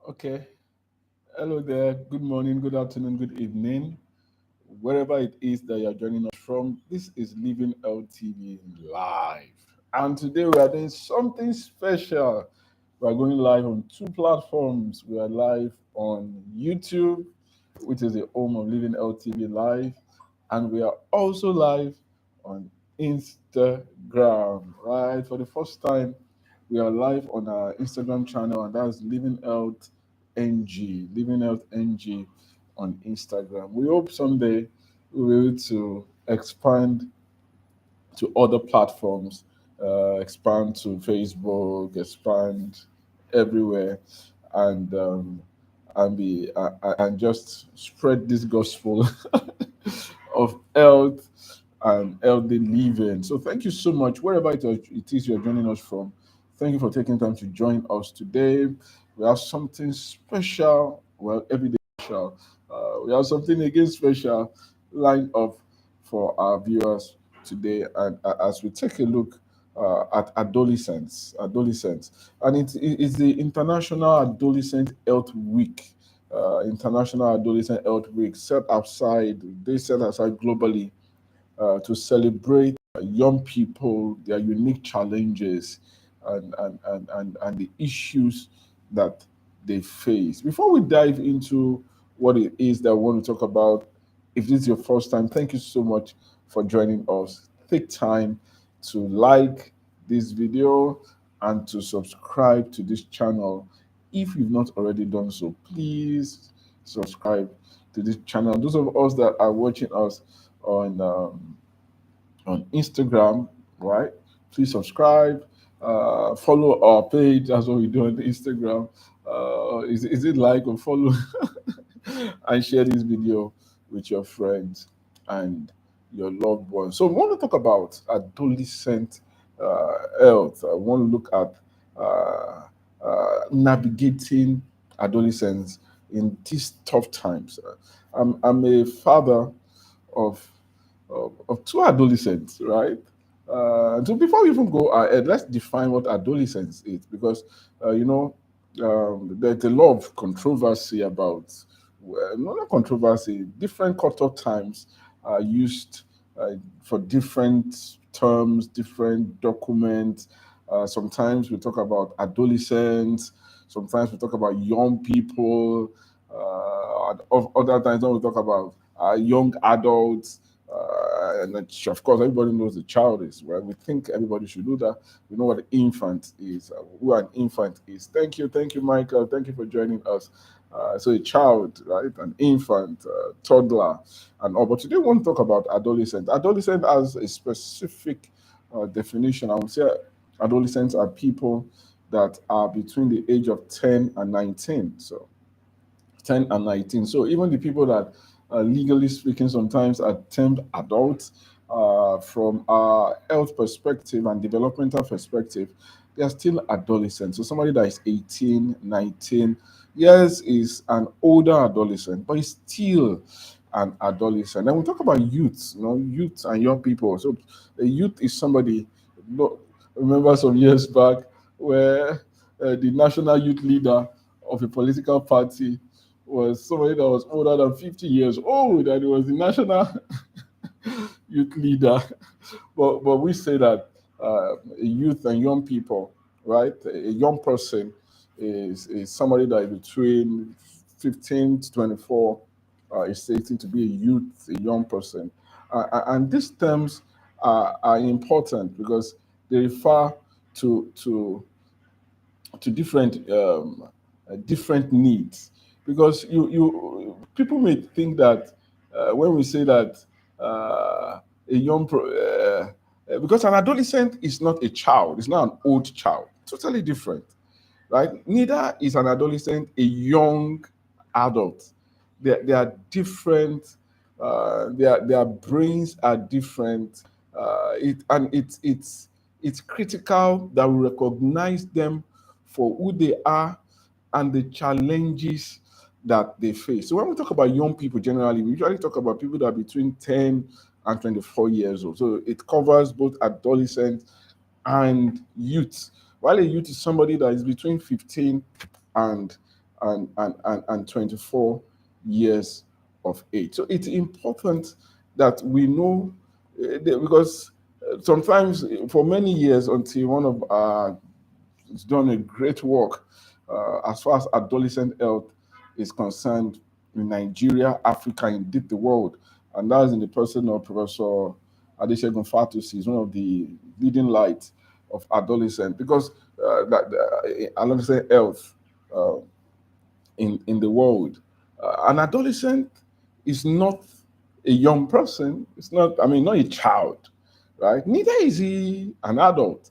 Okay. Hello there. Good morning, good afternoon, good evening. Wherever it is that you're joining us from, this is Living LTV Live. And today we are doing something special. We are going live on two platforms. We are live on YouTube, which is the home of Living LTV Live. And we are also live on Instagram, right? For the first time, we are live on our Instagram channel, and that's Living Health NG, Living Health NG on Instagram. We hope someday we'll be able to expand to other platforms, expand to Facebook, expand everywhere, and and just spread this gospel of health and healthy living. So thank you so much, wherever it is you're joining us from. Thank you for taking time to join us today. We have something special, well, every day special. We have something again special lined up for our viewers today, and as we take a look at adolescents, and it's the International Adolescent Health Week. International Adolescent Health Week set aside globally to celebrate young people, their unique challenges, and the issues that they face. Before we dive into what it is that we want to talk about, if this is your first time, thank you so much for joining us. Take time to like this video and to subscribe to this channel. If you've not already done so, please subscribe to this channel. Those of us that are watching us on on Instagram, right? Please subscribe, follow our page. That's what we do on Instagram. Is it like or follow and share this video with your friends and your loved ones. So we want to talk about adolescent health. I want to look at navigating adolescence in these tough times. I'm a father of of two adolescents, right? So before we even go ahead, let's define what adolescence is, because there's a lot of controversy about, well, not controversy, different cut-off times are used for different terms, different documents. Sometimes we talk about adolescents, sometimes we talk about young people, other times when we talk about young adults. And then, of course, everybody knows the child is, right? We think everybody should do that. We know what an infant is, who an infant is. Thank you, Michael. Thank you for joining us. So, a child, right? An infant, toddler, and all. But today, we want to talk about adolescent. Adolescent has a specific definition. I would say adolescents are people that are between the age of 10 and 19. So, 10 and 19. So even the people that, legally speaking, sometimes are termed adults, from a health perspective and developmental perspective, they are still adolescents. So somebody that is 18, 19, yes, is an older adolescent, but he's still an adolescent. And we talk about youth, youth and young people. So a youth is somebody, no, remember some years back where the national youth leader of a political party was somebody that was older than 50 years old, and he was the national youth leader. But we say that youth and young people, right? A young person is somebody that is between 15 to 24, is stated to be a youth, a young person. And these terms are important because they refer to different different needs, because you people may think that when we say that a because an adolescent is not a child, it's not an old child, totally different, right? Neither is an adolescent a young adult. They are different. Their brains are different. It's critical that we recognize them for who they are and the challenges that they face. So when we talk about young people, generally, we usually talk about people that are between 10 and 24 years old. So it covers both adolescents and youth. While a youth is somebody that is between 15 and and 24 years of age. So it's important that we know, because sometimes for many years, until one of our it's done a great work as far as adolescent health is concerned in Nigeria, Africa, indeed the world. And that is in the person of Professor Adesegun Fatusi, is one of the leading lights of adolescent, because adolescent health uh, in the world. An adolescent is not a young person. It's not, I mean, not a child, right? Neither is he an adult.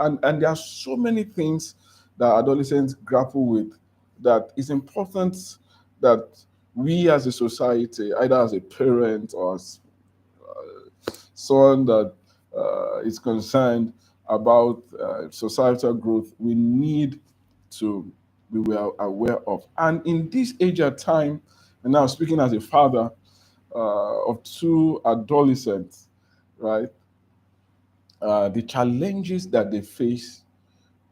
And there are so many things that adolescents grapple with that it's important that we as a society, either as a parent or as someone that is concerned about societal growth, we need to be well aware of. And in this age of time, and now speaking as a father of two adolescents, right, the challenges that they face,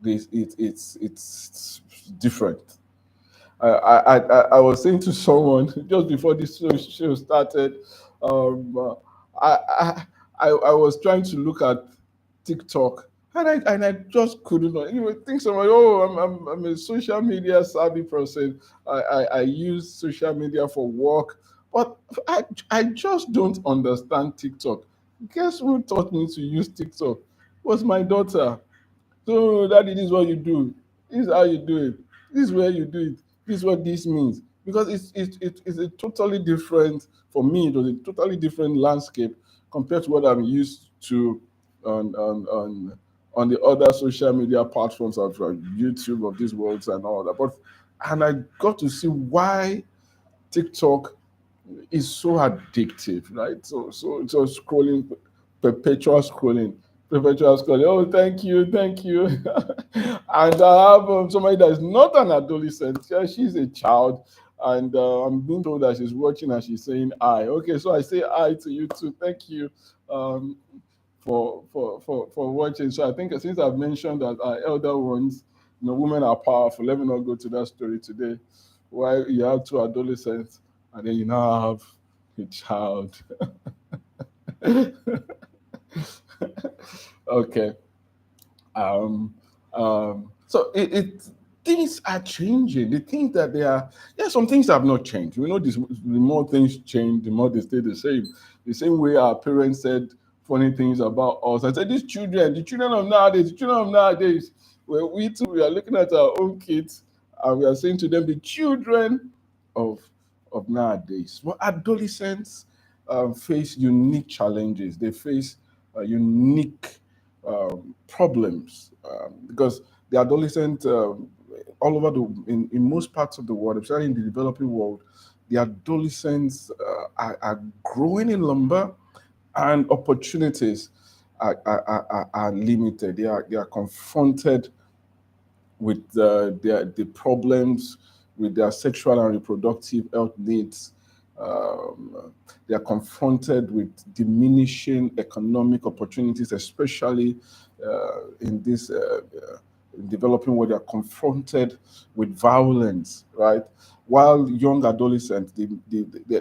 it's different. I was saying to someone just before this show started, um, uh, I, I I was trying to look at TikTok, and I just couldn't. You would think someone, oh, I'm a social media savvy person. I use social media for work, but I just don't understand TikTok. Guess who taught me to use TikTok? Was my daughter. So, daddy, this is what you do. This is how you do it. This is where you do it. This is what this means. Because it's a totally different, for me, it was a totally different landscape compared to what I'm used to on the other social media platforms of YouTube of these worlds and all that. And I got to see why TikTok is so addictive, right? So scrolling, perpetual scrolling, perpetual scrolling. Oh, thank you, thank you. And I have somebody that is not an adolescent. Yeah, she's a child, and I'm being told that she's watching and she's saying "I." Okay, so I say "I" to you too. Thank you. Um, for watching. So I think since I've mentioned that our elder ones, women are powerful. Let me not go to that story today. Why you have two adolescents and then you now have a child. Okay. Um, so it things are changing. The things that they are, yeah, some things have not changed. We know this. The more things change, the more they stay the same. The same way our parents said funny things about us. I said, these children, the children of nowadays, the children of nowadays, where we too, we are looking at our own kids and we are saying to them, the children of nowadays. Well, adolescents face unique challenges. They face unique problems because the adolescent all over in most parts of the world, especially in the developing world, the adolescents are growing in number and opportunities are limited. They are confronted with the problems with their sexual and reproductive health needs. They are confronted with diminishing economic opportunities, especially in this developing world. They are confronted with violence, right? While young adolescents, they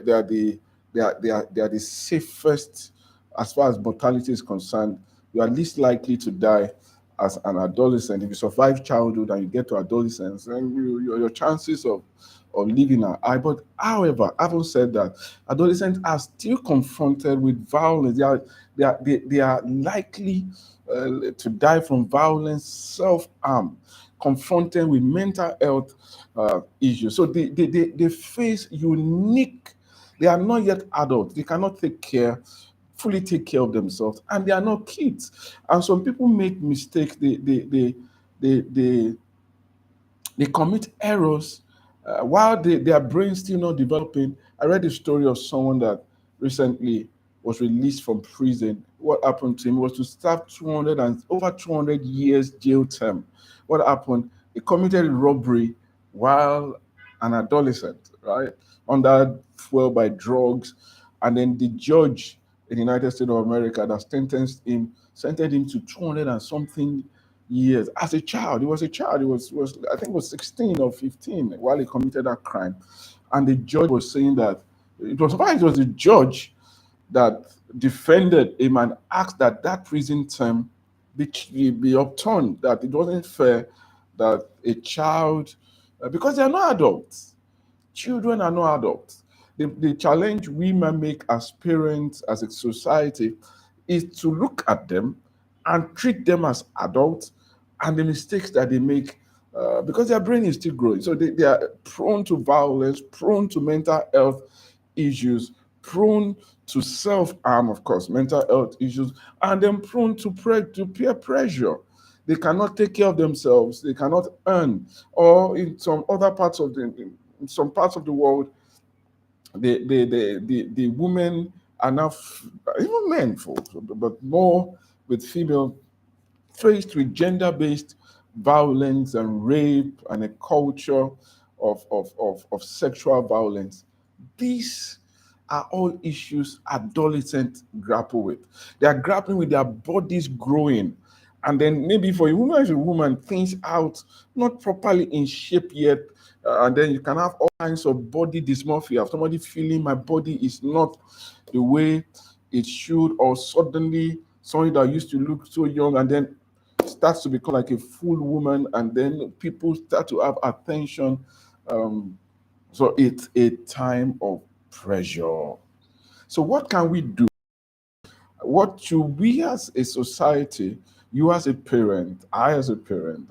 are the safest as far as mortality is concerned. You are least likely to die as an adolescent. If you survive childhood and you get to adolescence, then your chances of living are high. But however, having said that, adolescents are still confronted with violence. They are likely to die from violence, self-harm, confronted with mental health issues. So they face unique, they are not yet adults. They cannot fully take care of themselves, and they are not kids. And some people make mistakes. They commit errors while their brain still not developing. I read the story of someone that recently was released from prison. What happened to him was to serve 200 and over 200 years jail term. What happened? He committed robbery while an adolescent, right? Under fuel by drugs, and then the judge in the United States of America that sentenced him to 200 and something years. As a child, he was a child. He was I think it was 16 or 15 while he committed that crime. And the judge was saying that it was the judge that defended him and asked that that prison term be upturned, that it wasn't fair that a child, because they are not adults, children are not adults. The challenge we might make as parents, as a society, is to look at them and treat them as adults and the mistakes that they make, because their brain is still growing. So they are prone to violence, prone to mental health issues, prone to self-harm, of course, mental health issues, and then prone to peer pressure. They cannot take care of themselves. They cannot earn. Or in some other parts of in some parts of the world, the women are now, even men, folks, but more with female, faced with gender-based violence and rape and a culture of sexual violence. These are all issues adolescents grapple with. They are grappling with their bodies growing. And then maybe for a woman, as a woman, things out not properly in shape yet. And then you can have all kinds of body dysmorphia. Somebody feeling my body is not the way it should, or suddenly somebody that used to look so young and then starts to become like a full woman, and then people start to have attention. Um, so it's a time of pressure. So what can we do? What should we as a society, you as a parent, I as a parent,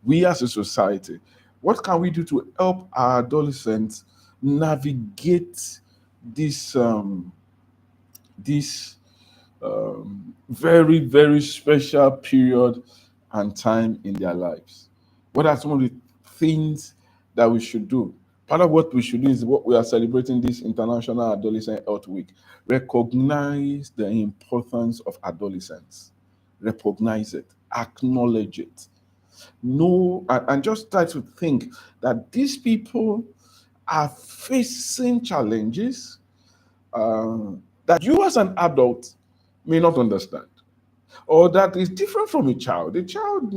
we as a society, what can we do to help our adolescents navigate this this very, very special period and time in their lives? What are some of the things that we should do? Part of what we should do is what we are celebrating this International Adolescent Health Week. Recognize the importance of adolescence. Recognize it. Acknowledge it. Know and just try to think that these people are facing challenges that you as an adult may not understand, or that is different from a child. A child,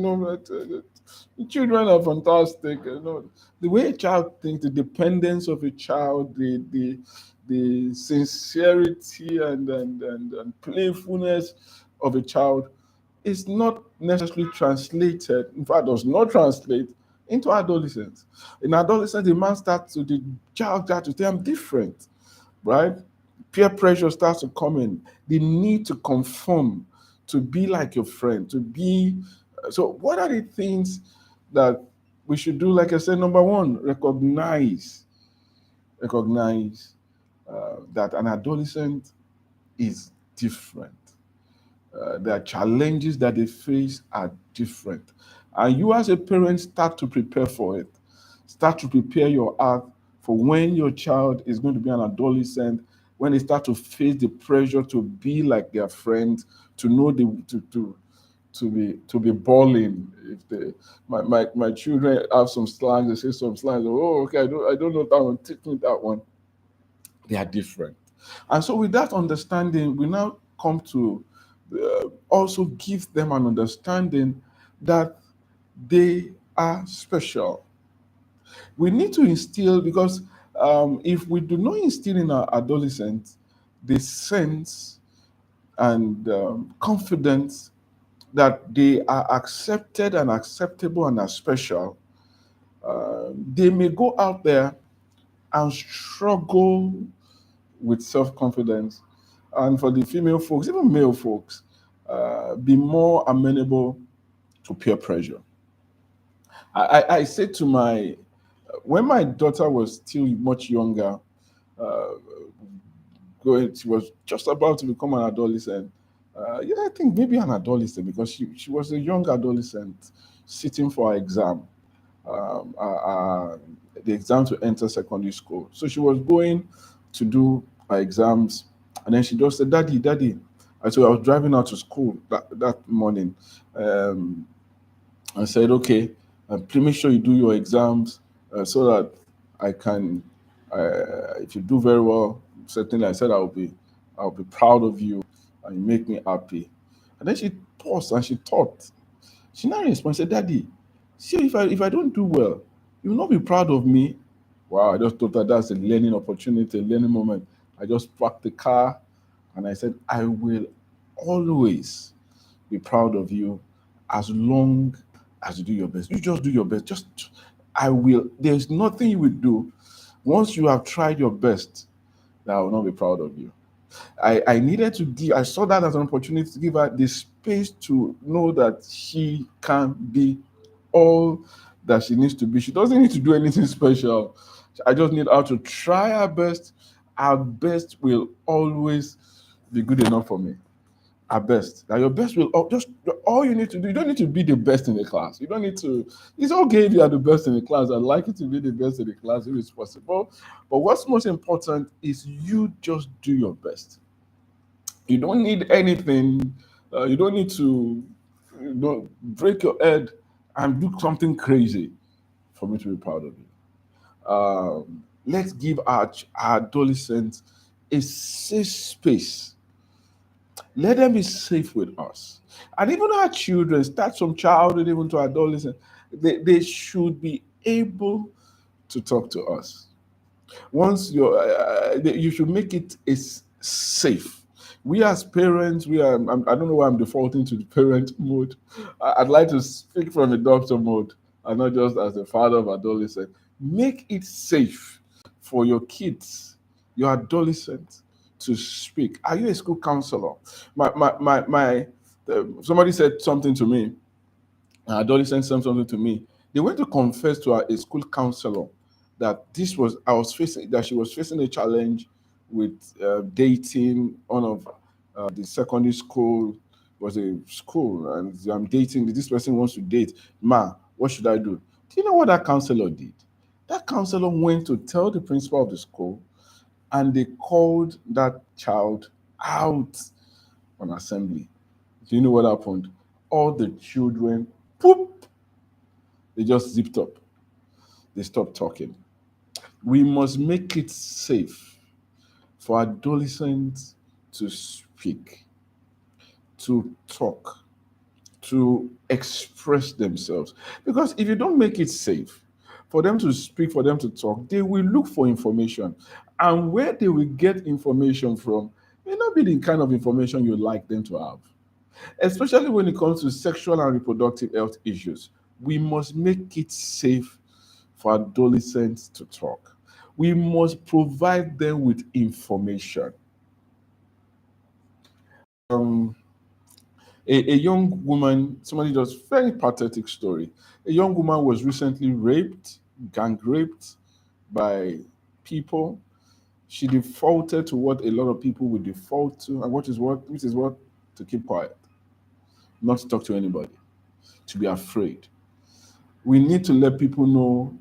children are fantastic. The way a child thinks, the dependence of a child, the sincerity and playfulness of a child is not necessarily translated. In fact, does not translate into adolescence. In adolescence, the child starts to say, "I'm different," right? Peer pressure starts to come in. The need to conform, to be like your friend, to be. So, what are the things that we should do? Like I said, number one, recognize that an adolescent is different. The challenges that they face are different. And you, as a parent, start to prepare for it. Start to prepare your heart for when your child is going to be an adolescent, when they start to face the pressure to be like their friends, to know to be balling. If my children have some slangs, they say some slangs. Oh, okay, I don't know that one. Take me that one. They are different. And so, with that understanding, we now come to also give them an understanding that they are special. We need to instill, because if we do not instill in our adolescents the sense and confidence that they are accepted and acceptable and are special, they may go out there and struggle with self-confidence, and for the female folks, even male folks, be more amenable to peer pressure. I say to when my daughter was still much younger, uh, she was just about to become an adolescent. Yeah, I think maybe an adolescent, because she was a young adolescent sitting for her exam, um, uh, uh, the exam to enter secondary school. So she was going to do her exams, and then she just said, "Daddy, Daddy." And so I was driving out to school that morning. Um, I said, "Okay, please make sure you do your exams so that I can, if you do very well, certainly," I said, I'll be proud of you and you make me happy." And then she paused and she thought. She now responds, said, Daddy, see, if I don't do well, you will not be proud of me. Wow, I just thought that that's a learning opportunity, a learning moment. I just parked the car and I said, I will always be proud of you as long as you do your best. You just do your best. I will. There's nothing you will do once you have tried your best that I will not be proud of you. I needed to give, I saw that as an opportunity to give her the space to know that she can be all that she needs to be. She doesn't need to do anything special. I just need her to try her best. Our best will always be good enough for me. Our best. That your best will just all you need to do. You don't need to be the best in the class. You don't need to. It's okay if you are the best in the class. I'd like you to be the best in the class if it's possible. But what's most important is you just do your best. You don't need anything. You don't need to break your head and do something crazy for me to be proud of you. Let's give our adolescents a safe space. Let them be safe with us. And even our children, start from childhood even to adolescent, they should be able to talk to us. Once you should make it is safe. We as parents, I don't know why I'm defaulting to the parent mode. I'd like to speak from the doctor mode and not just as a father of adolescent. Make it safe for your kids, your adolescent, to speak. Are you a school counselor? Somebody said something to me. An adolescent said something to me. They went to confess to a school counselor that she was facing a challenge with dating. One of the secondary school was a school, and I'm dating. This person wants to date. Ma, what should I do? Do you know what that counselor did? That counselor went to tell the principal of the school, and they called that child out on assembly. Do you know what happened? All the children, poop, they just zipped up. They stopped talking. We must make it safe for adolescents to speak, to talk, to express themselves. Because if you don't make it safe for them to speak, for them to talk, they will look for information. And where they will get information from may not be the kind of information you like them to have, especially when it comes to sexual and reproductive health issues. We must make it safe for adolescents to talk. We must provide them with information. Um, a young woman, somebody does very pathetic story. A young woman was recently raped, gang raped by people. She defaulted to what a lot of people would default to, and which is what to keep quiet, not to talk to anybody, to be afraid. We need to let people know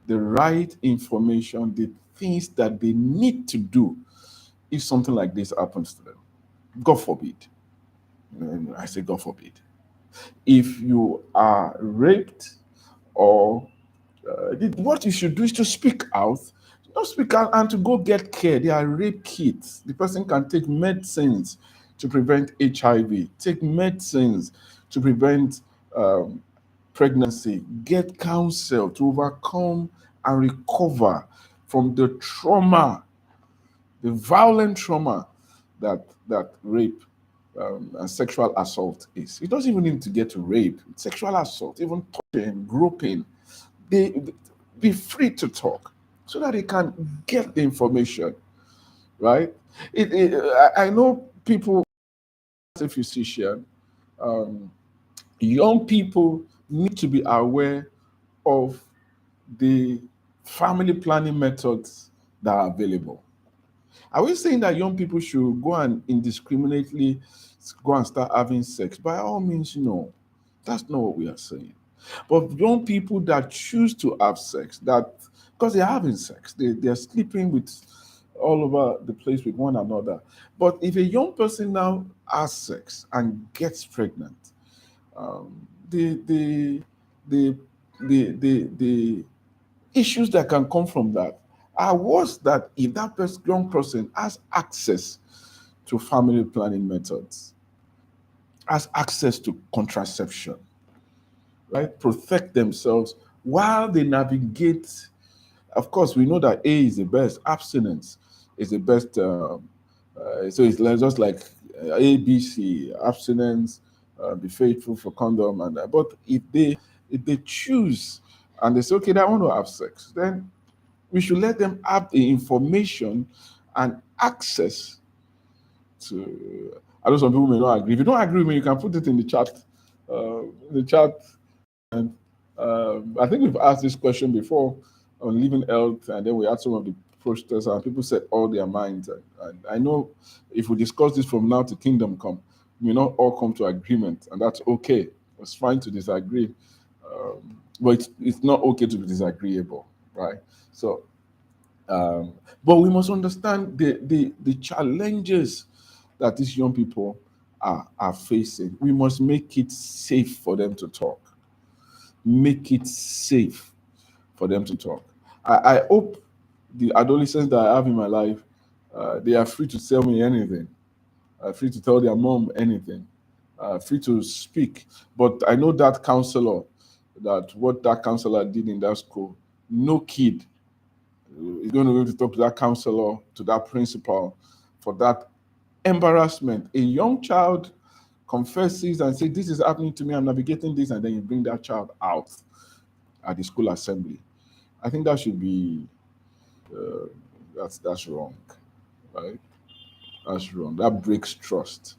the right information, the things that they need to do if something like this happens to them. God forbid. I say, God forbid. If you are raped or what you should do is to speak out. Not speak out and to go get care. They are rape kits. The person can take medicines to prevent HIV, take medicines to prevent um, pregnancy, get counsel to overcome and recover from the trauma, the violent trauma that rape and sexual assault is. It doesn't even need to get to rape. Sexual assault, even touching, groping, they be free to talk so that they can get the information, right? I know people as a physician, um, young people need to be aware of the family planning methods that are available. Are we saying that young people should go and indiscriminately go and start having sex? By all means, no. That's not what we are saying. But young people that choose to have sex, that because they're having sex, they're sleeping with all over the place with one another. But if a young person now has sex and gets pregnant, um, the, the the the issues that can come from that are worse that if that young person has access to family planning methods, has access to contraception, right? Protect themselves while they navigate. Of course, we know that A is the best. Abstinence is the best. So it's just like A, B, C. Abstinence, be faithful for condom, and that. But if they choose and they say, okay, I want to have sex, then we should let them have the information and access to. I know some people may not agree. If you don't agree with me, you can put it in the chat. And I think we've asked this question before on Living Health, and then we had some of the posters, and people said all their minds. And I know if we discuss this from now to kingdom come, we may not all come to agreement, and that's okay. It's fine to disagree, but it's not okay to be disagreeable, right? So, but we must understand the challenges that these young people are facing. We must make it safe for them to talk. Make it safe for them to talk. I hope the adolescents that I have in my life, they are free to tell me anything, free to tell their mom anything, free to speak. But I know that counselor, that what that counselor did in that school, no kid is going to be able to talk to that counselor, to that principal, for that embarrassment. A young child confesses and says, "This is happening to me, I'm navigating this," and then you bring that child out at the school assembly. I think that should be uh, that's wrong, right? That's wrong. That breaks trust.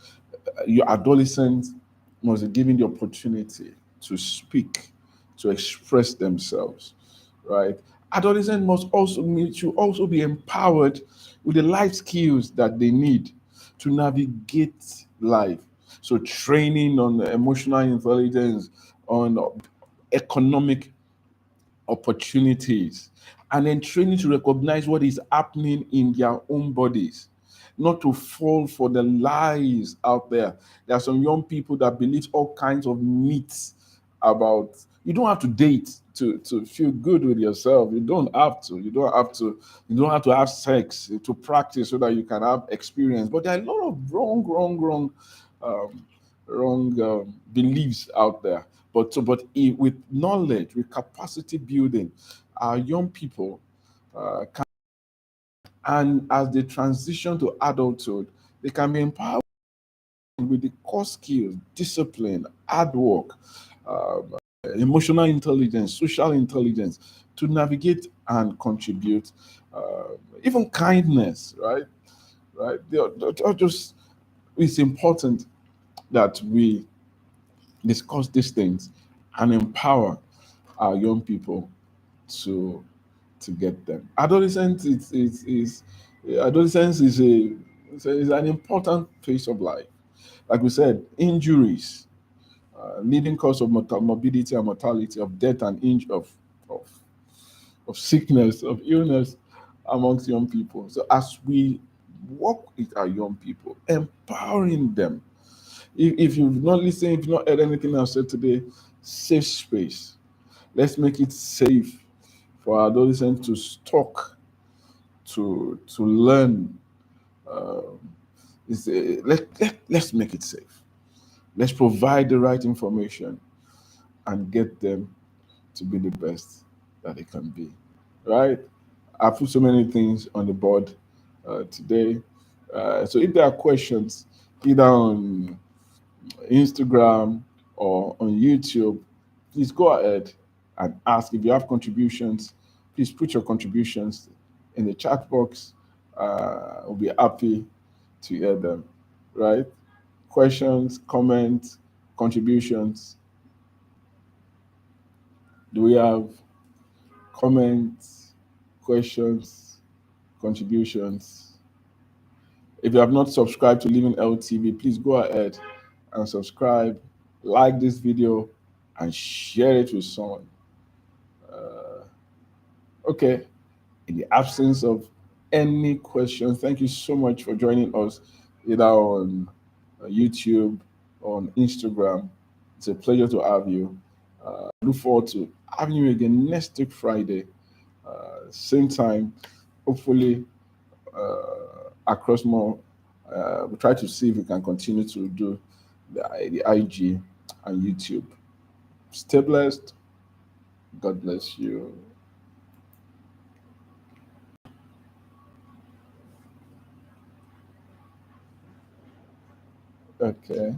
Your adolescents must be given the opportunity to speak, to express themselves, right? Adolescents should also be empowered with the life skills that they need to navigate life. So training on emotional intelligence, on economic opportunities, and then training to recognize what is happening in their own bodies, not to fall for the lies out there. There are some young people that believe all kinds of myths about you don't have to date to feel good with yourself. You don't have to. You don't have to have sex to practice so that you can have experience. But there are a lot of um, wrong beliefs out there. With knowledge, with capacity building, our young people can, and as they transition to adulthood, they can be empowered with the core skills, discipline, hard work, um, emotional intelligence, social intelligence to navigate and contribute, even kindness, right? Right? They're just, it's important that we discuss these things and empower our young people to get them. Adolescence is an important phase of life. Like we said, injuries, leading cause of morbidity and mortality, of death and of, of sickness, of illness amongst young people. So as we work with our young people, empowering them. If you've not listened, if you've not heard anything I've said today, safe space. Let's make it safe for our adolescents to talk, to learn. Um, let's make it safe. Let's provide the right information and get them to be the best that they can be. Right? I put so many things on the board today. So if there are questions, either on Instagram or on YouTube, please go ahead and ask. If you have contributions, please put your contributions in the chat box. We'll be happy to hear them. Right? Questions, comments, contributions. Do we have comments, questions, contributions? If you have not subscribed to Living LTV, please go ahead and subscribe, like this video, and share it with someone. Uh, okay, in the absence of any questions, thank you so much for joining us either on YouTube or on Instagram. It's a pleasure to have you. Look forward to having you again next week, Friday, same time, hopefully across more. We try to see if we can continue to do the IG and YouTube. Stay blessed. God bless you. Okay.